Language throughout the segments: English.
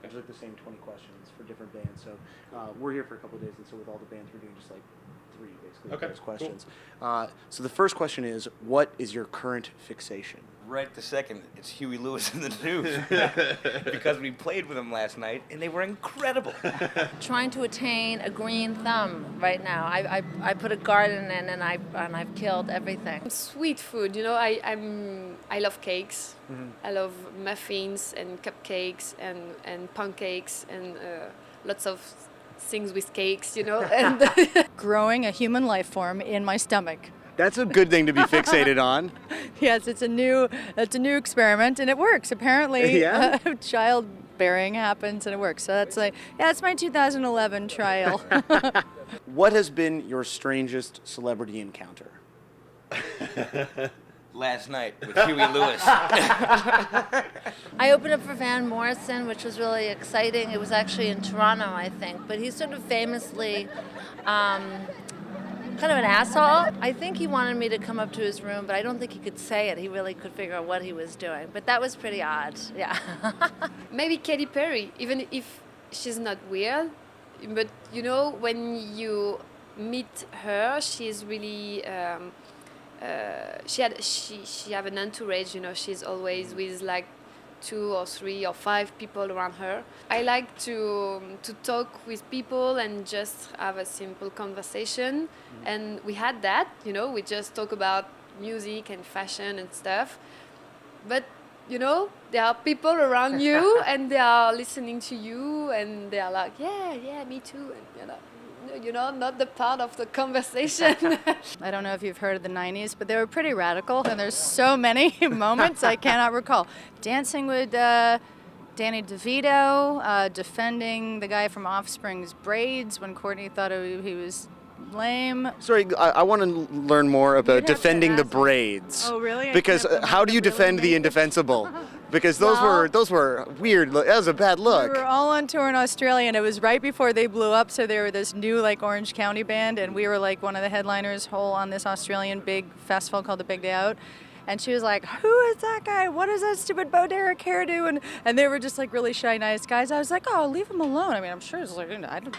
It's like the same 20 questions for different bands. So we're here for a couple of days, and so with all the bands, we're doing just like 3 basically those questions. Cool. So the first question is, what is your current fixation? Right this second, it's Huey Lewis in the news because we played with them last night and they were incredible. Trying to attain a green thumb right now. I put a garden in and I've killed everything. Sweet food, I love cakes. Mm-hmm. I love muffins and cupcakes and pancakes and lots of things with cakes, and growing a human life form in my stomach. That's a good thing to be fixated on. Yes, it's a new experiment, and it works. Apparently, yeah. Childbearing happens, and it works. So that's my 2011 trial. What has been your strangest celebrity encounter? Last night with Huey Lewis. I opened up for Van Morrison, which was really exciting. It was actually in Toronto, I think, but he's sort of famously kind of an asshole. I think he wanted me to come up to his room, but I don't think he could say it. He really could figure out what he was doing. But that was pretty odd, yeah. Maybe Katy Perry, even if she's not weird. But, when you meet her, she's really... she have an entourage, she's always with like 2 or 3 or 5 people around her. I like to talk with people and just have a simple conversation. Mm-hmm. And we had that, we just talk about music and fashion and stuff. But, there are people around you and they are listening to you and they are like, yeah, me too. And, not the part of the conversation. I don't know if you've heard of the 90s, but they were pretty radical, and there's so many moments I cannot recall. Dancing with Danny DeVito, defending the guy from Offspring's braids when Courtney thought he was lame. Sorry, I want to learn more about defending the braids. Oh, really? Because how do you defend the indefensible? Because those were weird. That was a bad look. We were all on tour in Australia, and it was right before they blew up. So they were this new Orange County band, and we were one of the headliners on this Australian big festival called the Big Day Out. And she was like, "Who is that guy? What does that stupid Bo Derek hairdo?" And they were just really shy, nice guys. I was like, "Oh, leave him alone." I mean, I'm sure it's I don't.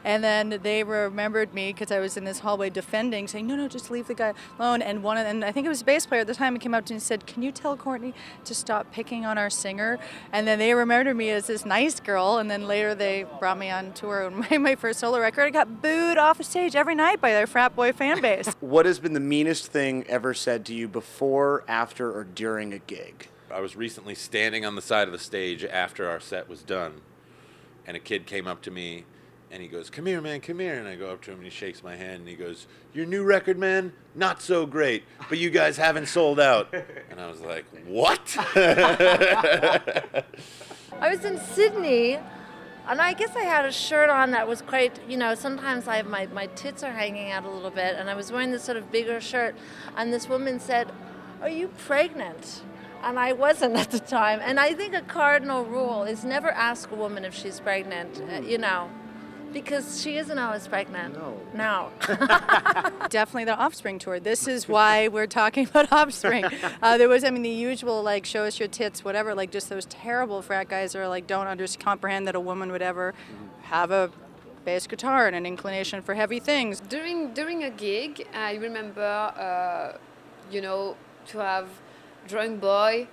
And then they remembered me because I was in this hallway defending, saying, "No, just leave the guy alone." And and I think it was a bass player at the time, he came up to me and said, "Can you tell Courtney to stop picking on our singer?" And then they remembered me as this nice girl. And then later they brought me on tour on my first solo record. I got booed off the stage every night by their frat boy fan base. What has been the meanest thing ever said to you before, after, or during a gig? I was recently standing on the side of the stage after our set was done, and a kid came up to me and he goes, "Come here, man, come here." And I go up to him and he shakes my hand and he goes, "Your new record, man, not so great, but you guys haven't sold out." And I was like, "What?" I was in Sydney, and I guess I had a shirt on that was quite, sometimes I have my tits are hanging out a little bit, and I was wearing this sort of bigger shirt, and this woman said, "Are you pregnant?" And I wasn't at the time. And I think a cardinal rule is never ask a woman if she's pregnant, because she isn't always pregnant. No. Definitely the Offspring tour. This is why we're talking about Offspring. There was, the usual, show us your tits, whatever, just those terrible frat guys are don't comprehend that a woman would ever have a bass guitar and an inclination for heavy things. During a gig, I remember, to have drunk boy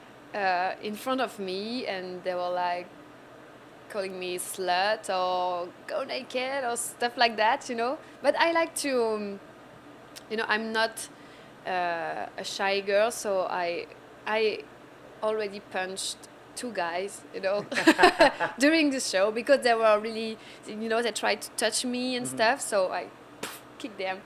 in front of me, and they were calling me slut or go naked or stuff like that, But I like to, I'm not a shy girl, so I already punched 2 guys, during the show because they were really, they tried to touch me and stuff, so I kicked them.